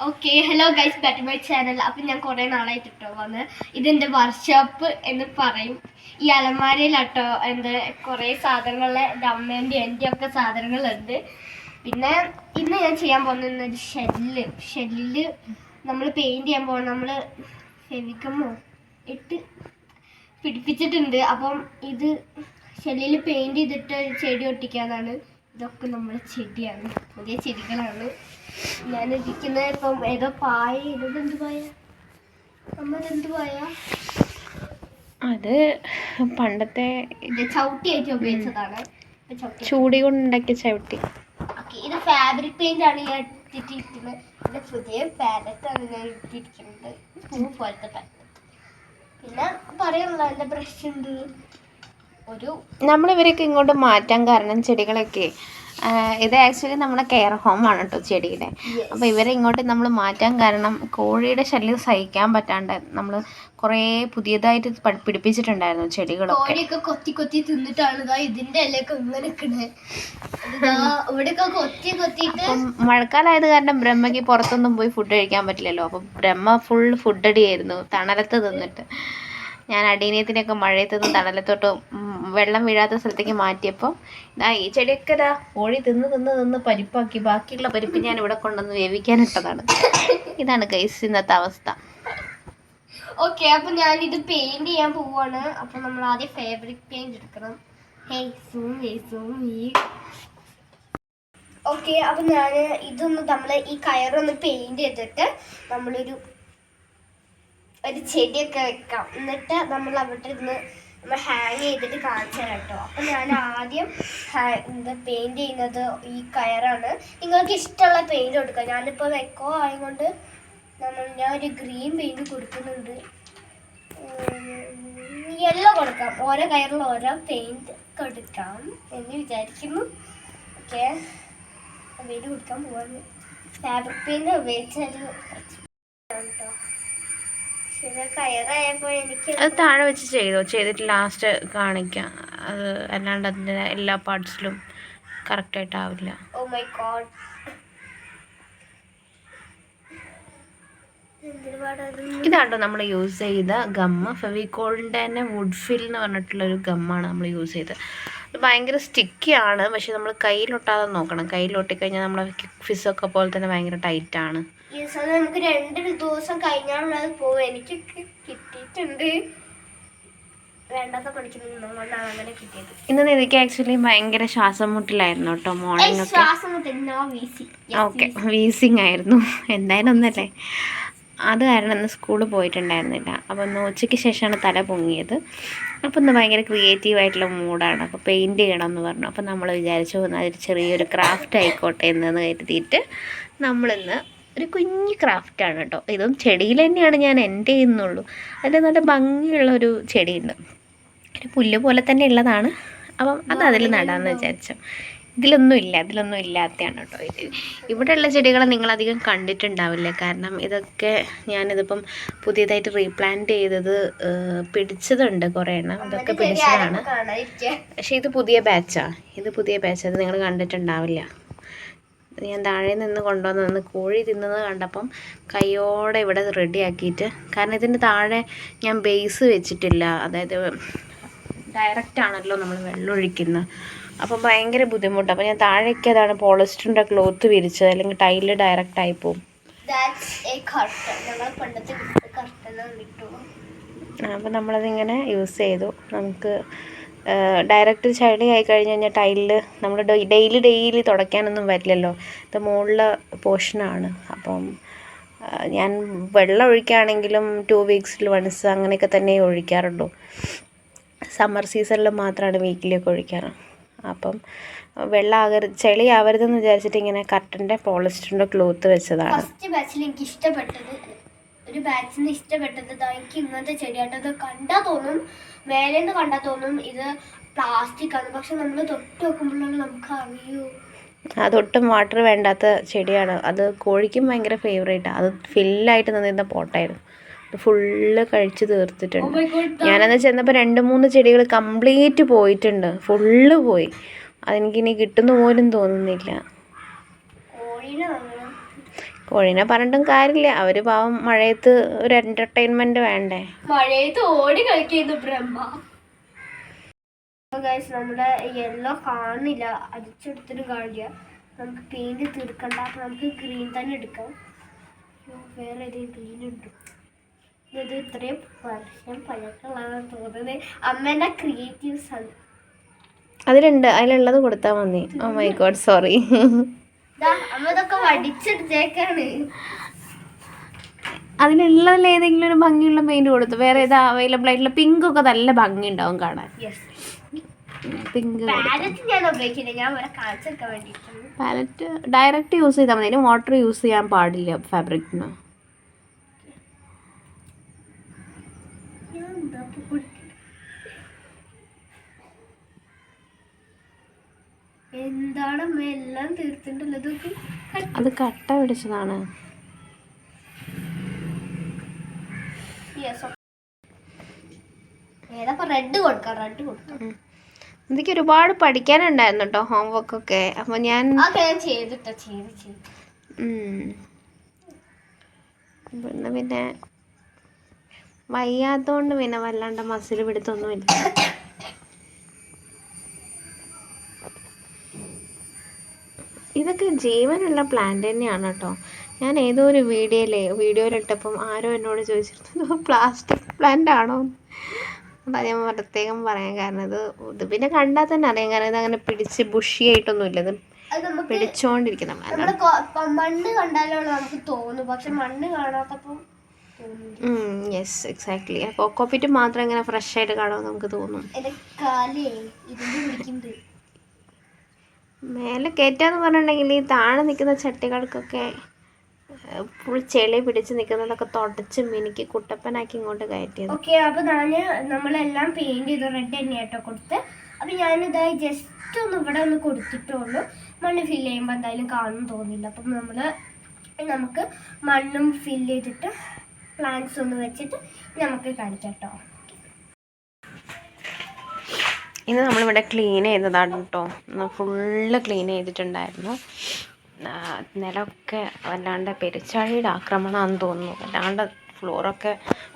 Okay, hello guys, back to my channel. അപ്പം ഞാൻ കുറേ നാളായിട്ടോ വന്ന് ഇതെൻ്റെ വർക്ക്ഷോപ്പ് എന്ന് പറയും. ഈ അലമാരയിലാട്ടോ എൻ്റെ കുറേ സാധനങ്ങൾ, എൻ്റെ അമ്മേൻ്റെ എൻ്റെ ഒക്കെ സാധനങ്ങളുണ്ട്. പിന്നെ ഇന്ന് ഞാൻ ചെയ്യാൻ പോകുന്ന ഒരു ഷെല്ലിൽ നമ്മൾ പെയിൻറ് ചെയ്യാൻ പോകുന്നത്. നമ്മൾ ഫെവിക്കമോ ഇട്ട് പിടിപ്പിച്ചിട്ടുണ്ട്. അപ്പം ഇത് ഷെല്ലിൽ പെയിൻറ് ചെയ്തിട്ട് ചെടി ഒട്ടിക്കാനാണ്. ഇതൊക്കെ നമ്മുടെ ചെടിയാണ്, പുതിയ ചെടികളാണ്. ഞാനിരിക്കുന്നത് ഇപ്പം ഏതോ പായ. ഇതെന്ത് പായ അമ്മ? എന്ത് പായ? അത് പണ്ടത്തെ ചവിട്ടിയായിട്ട് ഉപയോഗിച്ചതാണ്. ചൂടി കൊണ്ടുണ്ടാക്കിയ ചവിട്ടി. ഓക്കെ, ഇത് ഫാബ്രിക് പെയിന്റ് ആണ് ഞാൻ ഇട്ടിട്ടിരിക്കുന്നത്. പിന്നെ പുതിയ പാലറ്റാണ് ഞാൻ ഇട്ടിരിക്കുന്നത്, പൂ പോലത്തെ പാലറ്റ്. പിന്നെ പറയാനുള്ള എൻ്റെ ബ്രഷ് ഉണ്ട്. നമ്മളിവരൊക്കെ ഇങ്ങോട്ട് മാറ്റാൻ കാരണം ചെടികളൊക്കെ ഇത് ആക്ച്വലി നമ്മുടെ കെയർ ഹോമാണ് കേട്ടോ ചെടിയുടെ. അപ്പോൾ ഇവരെ ഇങ്ങോട്ട് നമ്മൾ മാറ്റാൻ കാരണം കോഴിയുടെ ശല്യം സഹിക്കാൻ പറ്റാണ്ട് നമ്മൾ കുറേ പുതിയതായിട്ട് പിടിപ്പിച്ചിട്ടുണ്ടായിരുന്നു ചെടികളൊക്കെ. കൊത്തി കൊത്തി തിന്നിട്ടാണ് ഇതിന്റെ ഇലയൊക്കെ ഇങ്ങനെ ഇവിടെയൊക്കെ കൊത്തിയിട്ട്. മഴക്കാലമായത് കാരണം ബ്രഹ്മയ്ക്ക് പുറത്തൊന്നും പോയി ഫുഡ് കഴിക്കാൻ പറ്റില്ലല്ലോ. അപ്പം ബ്രഹ്മ ഫുൾ ഫുഡ് അടിയായിരുന്നു തണലത്ത് തിന്നിട്ട്. ഞാൻ അടീനത്തിനൊക്കെ മഴയത്ത് നിന്ന് തണലത്തോട്ട് വെള്ളം വീഴാത്ത സ്ഥലത്തേക്ക് മാറ്റിയപ്പോൾ ഈ ചെടിയൊക്കെ കോഴി തിന്ന് പരിപ്പാക്കി. ബാക്കിയുള്ള പരിപ്പ് ഞാൻ ഇവിടെ കൊണ്ടുവന്ന് വേവിക്കാനിട്ടതാണ്. ഇതാണ് ഗൈസ് ഇന്നത്തെ അവസ്ഥ. ഓക്കെ, അപ്പൊ ഞാനിത് പെയിന്റ് ചെയ്യാൻ പോവാണ്. അപ്പൊ നമ്മൾ ആദ്യം ഫാബ്രിക് പെയിന്റ് എടുക്കണം. ഓക്കെ, അപ്പൊ ഞാൻ ഇതൊന്ന് നമ്മള് ഈ കയറൊന്ന് പെയിന്റ് ചെയ്തിട്ട് നമ്മളൊരു ചെടിയൊക്കെ വെക്കാം. എന്നിട്ട് നമ്മൾ അവിടെ ഇരുന്ന് നമ്മൾ ഹാങ് ചെയ്തിട്ട് കാണിച്ചു തരാം കേട്ടോ. അപ്പം ഞാൻ ആദ്യം പെയിന്റ് ചെയ്യുന്നത് ഈ കയറാണ്. നിങ്ങൾക്ക് ഇഷ്ടമുള്ള പെയിന്റ് കൊടുക്കാം. ഞാനിപ്പോൾ വെക്കോ ആയതുകൊണ്ട് ഞാൻ ഒരു ഗ്രീൻ പെയിന്റ് കൊടുക്കുന്നുണ്ട്. യെല്ലോ കൊടുക്കാം. ഓരോ കയറിൽ ഓരോ പെയിന്റ് കൊടുക്കാം എന്ന് വിചാരിക്കുന്നു. ഓക്കെ, വെയിൽ കൊടുക്കാൻ പോവാണ്. ഫാബ്രിക് പെയിന്റ് ഉപയോഗിച്ചൊരു കേട്ടോ. അത് താഴെ വെച്ച് ചെയ്തിട്ട് ലാസ്റ്റ് കാണിക്കാം. അത് അല്ലാണ്ട് അതിൻ്റെ എല്ലാ പാർട്സിലും കറക്റ്റായിട്ടാവില്ല. ഓ മൈ ഗോഡ്, ഇതാട്ടോ നമ്മൾ യൂസ് ചെയ്ത ഗമ്മ്. ഫെവിക്കോളിൻ്റെ തന്നെ വുഡ് ഫിൽ എന്ന് പറഞ്ഞിട്ടുള്ളൊരു ഗമ്മാണ് നമ്മൾ യൂസ് ചെയ്തത്. അത് ഭയങ്കര സ്റ്റിക്കിയാണ്. പക്ഷെ നമ്മൾ കയ്യിലൊട്ടാതെ നോക്കണം. കയ്യിലൊട്ടിക്കഴിഞ്ഞാൽ നമ്മളെ ഫിസൊക്കെ പോലെ തന്നെ ഭയങ്കര ടൈറ്റാണ്. നമുക്ക് 2 ദിവസം കഴിഞ്ഞാലുള്ളത് പോകും. എനിക്ക് കിട്ടിയിട്ടുണ്ട്. വേണ്ടാത്ത പഠിക്കുന്നതുകൊണ്ടാണ് അങ്ങനെ കിട്ടിയത്. ഇന്ന് എനിക്ക് ആക്ച്വലി ഭയങ്കര ശ്വാസം മുട്ടിലായിരുന്നു കേട്ടോ. മോർണിംഗ് ഒക്കെ ഓക്കെ, വീസിങ് ആയിരുന്നു. എന്തായാലും ഒന്നല്ലേ, അത് കാരണം ഇന്ന് സ്കൂളിൽ പോയിട്ടുണ്ടായിരുന്നില്ല. അപ്പോൾ ഇന്ന് ഉച്ചയ്ക്ക് ശേഷമാണ് തല പൊങ്ങിയത്. അപ്പോൾ ഇന്ന് ഭയങ്കര ക്രിയേറ്റീവായിട്ടുള്ള മൂഡാണ്. അപ്പോൾ പെയിൻറ്റ് ചെയ്യണമെന്ന് പറഞ്ഞു. അപ്പോൾ നമ്മൾ വിചാരിച്ചു അതൊരു ചെറിയൊരു ക്രാഫ്റ്റ് ആയിക്കോട്ടെ എന്ന് കരുതിയിട്ട് നമ്മളിന്ന് ഒരു കുഞ്ഞ് ക്രാഫ്റ്റാണ് കേട്ടോ. ഇതും ചെടിയിൽ തന്നെയാണ് ഞാൻ എൻ്റെ ചെയ്യുന്നുള്ളൂ. അതിൽ നല്ല ഭംഗിയുള്ളൊരു ചെടിയുണ്ട്, ഒരു പുല്ല് പോലെ തന്നെ ഉള്ളതാണ്. അപ്പം അത് അതിൽ നടാമെന്ന് വിചാരിച്ചു. ഇതിലൊന്നും ഇല്ലാത്തതാണ് കേട്ടോ. ഇവിടെയുള്ള ചെടികൾ നിങ്ങളധികം കണ്ടിട്ടുണ്ടാവില്ല. കാരണം ഇതൊക്കെ ഞാനിതിപ്പം പുതിയതായിട്ട് റീപ്ലാന്റ് ചെയ്തത് പിടിച്ചതുണ്ട് കുറേ എണ്ണം. ഇതൊക്കെ പിടിച്ചതാണ്. പക്ഷേ ഇത് പുതിയ ബാച്ചാണ്. അത് നിങ്ങൾ കണ്ടിട്ടുണ്ടാവില്ല. ഞാൻ താഴെ നിന്ന് കൊണ്ടുവന്ന് കോഴി തിന്നത് കണ്ടപ്പം കൈയോടെ ഇവിടെ റെഡിയാക്കിയിട്ട്, കാരണം ഇതിൻ്റെ താഴെ ഞാൻ ബേസ് വെച്ചിട്ടില്ല. അതായത് ഡയറക്റ്റാണല്ലോ നമ്മൾ വെള്ളം ഒഴിക്കുന്നത്. അപ്പം ഭയങ്കര ബുദ്ധിമുട്ടാണ്. അപ്പോൾ ഞാൻ താഴേക്ക് അതാണ് പോളിസ്റ്ററിൻ്റെ ക്ലോത്ത് വിരിച്ചത്, അല്ലെങ്കിൽ ടൈല് ഡയറക്റ്റായി പോകും. അപ്പോൾ നമ്മളതിങ്ങനെ യൂസ് ചെയ്തു. നമുക്ക് ഡയറക്റ്റ് ചെടി ആയി കഴിഞ്ഞ് കഴിഞ്ഞാൽ ടൈലിൽ നമ്മൾ ഡെയിലി തുടയ്ക്കാനൊന്നും പറ്റില്ലല്ലോ. ഇത് മുകളിലെ പോർഷനാണ്. അപ്പം ഞാൻ വെള്ളം ഒഴിക്കുകയാണെങ്കിലും 2 വീക്സിൽ വൺസ് അങ്ങനെയൊക്കെ തന്നെ ഒഴിക്കാറുള്ളൂ. സമ്മർ സീസണിൽ മാത്രമാണ് വീക്കിലൊക്കെ ഒഴിക്കാറ്. അപ്പം ചെളി ആവരുതെന്ന് വിചാരിച്ചിട്ട് ഇങ്ങനെ കർട്ടൻ്റെ പോളിസ്റ്ററിൻ്റെ ക്ലോത്ത് വെച്ചതാണ്. ഫസ്റ്റ് ബാച്ചിൽ എനിക്ക് ഇഷ്ടപ്പെട്ടത് എനിക്ക് ഇങ്ങനത്തെ ചെടിയാട്ടത് കണ്ടാൽ തോന്നും, മേലേന്ന് കണ്ടാൽ തോന്നും ഇത് പ്ലാസ്റ്റിക് ആണ്. പക്ഷെ നമ്മൾ തൊട്ട് വെക്കുമ്പോഴാണ് നമുക്ക് അറിയൂ അതൊട്ടും വാട്ടർ വേണ്ടാത്ത ചെടിയാണ്. അത് കോഴിക്കും ഭയങ്കര ഫേവറേറ്റാണ്. അത് ഫില്ലായിട്ട് നിന്നിരുന്ന പോട്ടായിരുന്നു. അത് ഫുള്ള് കഴിച്ച് തീർത്തിട്ടുണ്ട്. ഞാനന്ന് ചെന്നപ്പോൾ 2-3 ചെടികൾ കംപ്ലീറ്റ് പോയിട്ടുണ്ട്, ഫുള്ള് പോയി. അതെനിക്കിനി കിട്ടുന്ന പോലും തോന്നുന്നില്ല. കോഴീനെ പറഞ്ഞിട്ടും കാര്യമില്ല, അവർ പാവം മഴയത്ത് ഒരു എൻ്റർടൈൻമെൻറ്റ് വേണ്ടേ. മഴയത്ത് ഓടി കളിക്കുന്നു ബ്രഹ്മ. നമ്മുടെ യെല്ലോ കാണില്ല, അടിച്ചെടുത്തിട്ട് കാണില്ല. നമുക്ക് പെയിന്റ് തീർക്കണ്ട, അപ്പൊ നമുക്ക് ഗ്രീൻ തന്നെ എടുക്കാം. വേറെ ഏതെങ്കിലും ഗ്രീൻ ഉണ്ട്? ഇത് ഇത്രയും വർഷം പഴക്കമുള്ളതാണെന്ന് തോന്നുന്നത്. അമ്മേന്റെ ക്രിയേറ്റീവ്സ് ആണ്. അതിലുണ്ട്, അതിലുള്ളത് കൊടുത്താൽ മതി. Oh my God, sorry. അമ്മ ഇതൊക്കെ വടിച്ചെടുത്തേക്കാണ്. അതിലുള്ളതിൽ ഏതെങ്കിലും ഒരു ഭംഗിയുള്ള പെയിന്റ് കൊടുത്തു. വേറെ ഏതാ അവൈലബിൾ ആയിട്ടുള്ള? പിങ്ക് ഒക്കെ നല്ല ഭംഗി ഉണ്ടാവും കാണാൻ. പിങ്ക് പാലറ്റ് ഡയറക്റ്റ് യൂസ് ചെയ്താൽ മതി. അതിന് വാട്ടർ യൂസ് ചെയ്യാൻ പാടില്ല ഫാബ്രിക്കിന്. എന്താണ് എല്ലാം തീർത്തിട്ടുള്ളത്? അത് കട്ട പിടിച്ചതാണ്. റെഡ് കൊടുക്കാം. എനിക്ക് ഒരുപാട് പഠിക്കാനുണ്ടായിരുന്നു കേട്ടോ, ഹോംവർക്കൊക്കെ. അപ്പോൾ ഞാൻ പിന്നെ വയ്യാത്തതുകൊണ്ട് പിന്നെ വല്ലാണ്ട് മസിൽ പിടുത്തൊന്നുമില്ല. ഇതൊക്കെ ജീവനുള്ള പ്ലാന്റ് തന്നെയാണ് കേട്ടോ. ഞാൻ ഏതോ ഒരു വീഡിയോയിലിട്ടപ്പം ആരോ എന്നോട് ചോദിച്ചിരുന്നു പ്ലാസ്റ്റിക് പ്ലാന്റ് ആണോ. അപ്പം ഞാൻ പ്രത്യേകം പറയാൻ കാരണം ഇത് പിന്നെ കണ്ടാൽ തന്നെ അറിയാം. കാരണം ഇതങ്ങനെ പിടിച്ച് ബുഷിയായിട്ടൊന്നും ഇല്ല, ഇത് പിടിച്ചോണ്ടിരിക്കുന്ന മണ്ണ് കണ്ടാലോ നമുക്ക് തോന്നും, പക്ഷെ മണ്ണ് കാണാത്തപ്പോൾ യെസ് എക്സാക്ട്ലി. കോക്കോപ്പിറ്റ് മാത്രം ഇങ്ങനെ ഫ്രഷ് ആയിട്ട് കാണുമ്പോൾ നമുക്ക് തോന്നും. മേലെ കയറ്റാന്ന് പറഞ്ഞിട്ടുണ്ടെങ്കിൽ ഈ താഴെ നിൽക്കുന്ന ചട്ടികൾക്കൊക്കെ ഫുൾ ചെളി പിടിച്ച് നിൽക്കുന്നതൊക്കെ തുടച്ച് മിനുക്കി കുട്ടപ്പനാക്കി ഇങ്ങോട്ട് കയറ്റിയത്. ഓക്കെ, അപ്പോൾ നമ്മളെല്ലാം പെയിന്റ് ചെയ്ത് റെഡ് തന്നെയാട്ടോ കൊടുത്ത്. അപ്പോൾ ഞാനിതായി ജസ്റ്റ് ഒന്ന് ഇവിടെ ഒന്ന് കൊടുത്തിട്ടുള്ളൂ. മണ്ണ് ഫില്ല് ചെയ്യുമ്പോൾ എന്തായാലും കാണും തോന്നില്ല. അപ്പം നമുക്ക് മണ്ണും ഫില്ല് ചെയ്തിട്ട് പ്ലാന്റ്സ് ഒന്ന് വെച്ചിട്ട് നമുക്ക് കാണിക്കാം കേട്ടോ. ഇന്ന് നമ്മളിവിടെ ക്ലീൻ ചെയ്തതാണ് കേട്ടോ. ഫുള്ള് ക്ലീൻ ചെയ്തിട്ടുണ്ടായിരുന്നു. നിലമൊക്കെ വല്ലാണ്ട് പെരിച്ചാഴിയുടെ ആക്രമണമാണെന്ന് തോന്നുന്നു. വല്ലാണ്ട് ഫ്ലോറൊക്കെ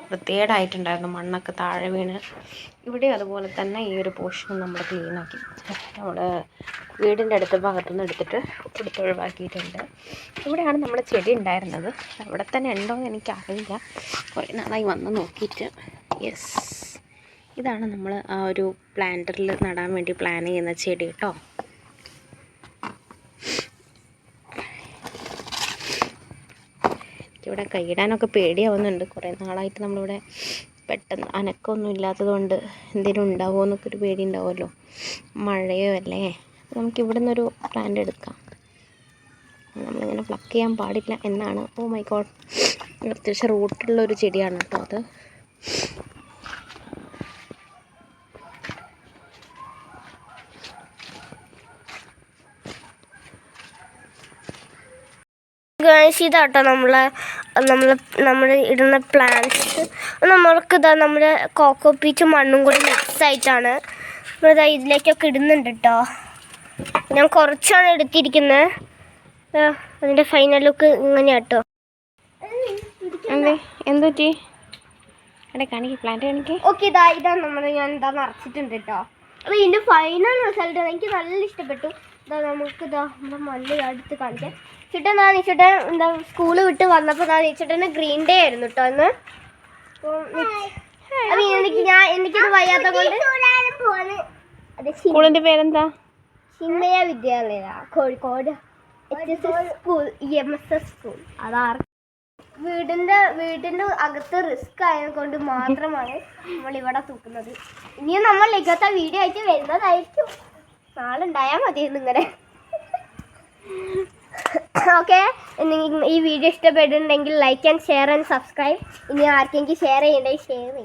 വൃത്തികേടായിട്ടുണ്ടായിരുന്നു, മണ്ണൊക്കെ താഴെ വീണ്. ഇവിടെ അതുപോലെ തന്നെ ഈ ഒരു പോർഷൻ നമ്മൾ ക്ലീനാക്കി നമ്മൾ വീടിൻ്റെ അടുത്ത ഭാഗത്തുനിന്ന് എടുത്തിട്ട് ഒഴിവാക്കിയിട്ടുണ്ട്. ഇവിടെയാണ് നമ്മൾ ചെടി ഉണ്ടായിരുന്നത്. അവിടെ തന്നെ ഉണ്ടോ എന്ന് എനിക്കറിയില്ല, കുറേ നാളായി വന്ന് നോക്കിയിട്ട്. യെസ്, ഇതാണ് നമ്മൾ ആ ഒരു പ്ലാന്ററിൽ നടാൻ വേണ്ടി പ്ലാൻ ചെയ്യുന്ന ചെടി കേട്ടോ. എനിക്കിവിടെ കൈയിടാനൊക്കെ പേടിയാവുന്നുണ്ട്. കുറേ നാളായിട്ട് നമ്മളിവിടെ പെട്ടെന്ന് അനക്കമൊന്നും ഇല്ലാത്തതുകൊണ്ട് എന്തെങ്കിലും ഉണ്ടാവുമോ എന്നൊക്കെ ഒരു പേടി ഉണ്ടാവുമല്ലോ, മഴയോ അല്ലേ. നമുക്ക് ഇവിടെ നിന്നൊരു പ്ലാന്റ് എടുക്കാം. നമ്മളിങ്ങനെ പ്ലക്ക് ചെയ്യാൻ പാടില്ല എന്നാണ്. ഓ മൈ ഗോഡ്, അത്യാവശ്യം റൂട്ടുള്ളൊരു ചെടിയാണ് കേട്ടോ അത്. ഇതാട്ടോ നമ്മൾ ഇടുന്ന പ്ലാന്റ്സ്. നമ്മൾക്കിതാ നമ്മുടെ കോക്കോപ്പീറ്റും മണ്ണും കൂടി മിക്സ് ആയിട്ടാണ് നമ്മളിതാ ഇതിലേക്കൊക്കെ ഇടുന്നുണ്ട് കേട്ടോ. ഞാൻ കുറച്ചാണ് എടുത്തിരിക്കുന്നത്. അതിൻ്റെ ഫൈനൽ ലുക്ക് ഇങ്ങനെയാട്ടോ. എന്തുപറ്റി കാണിക്ക്, പ്ലാന്റ് കാണിക്ക്. ഓക്കെ, ഞാൻ നിറച്ചിട്ടുണ്ട് കേട്ടോ. അപ്പോൾ ഇതിൻ്റെ ഫൈനൽ റിസൾട്ട് എനിക്ക് നല്ല ഇഷ്ടപ്പെട്ടു. നമ്മുടെ മണ്ണ് അടുത്ത് കാണിക്കാം. ചേട്ടൻ എന്താ സ്കൂള് വിട്ട് വന്നപ്പോൾ ചേട്ടന് ഗ്രീൻ ഡേ ആയിരുന്നു കേട്ടോ അന്ന്. അപ്പോൾ എനിക്കിത് വയ്യാത്ത കൊണ്ട് സ്കൂളിൻ്റെ പേരെന്താ? ചിന്മയ വിദ്യാലയ, കോഴിക്കോട് സ്കൂൾ, MSS സ്കൂൾ. അതാറ് വീടിൻ്റെ അകത്ത് റിസ്ക് ആയത് കൊണ്ട് മാത്രമാണ് നമ്മളിവിടെ തൂക്കുന്നത്. ഇനിയും നമ്മൾ ഇങ്ങനത്തെ വീഡിയോ ആയിട്ട് വരുന്നതായിരിക്കും. നാളെ ഉണ്ടായാൽ മതിയെന്ന് ഇങ്ങനെ. ഓക്കെ, ഈ വീഡിയോ ഇഷ്ടപ്പെട്ടിട്ടുണ്ടെങ്കിൽ like and share and subscribe. ഇനി ആർക്കെങ്കിലും ഷെയർ ചെയ്യണ്ടെങ്കിൽ ഷെയർ ചെയ്യും.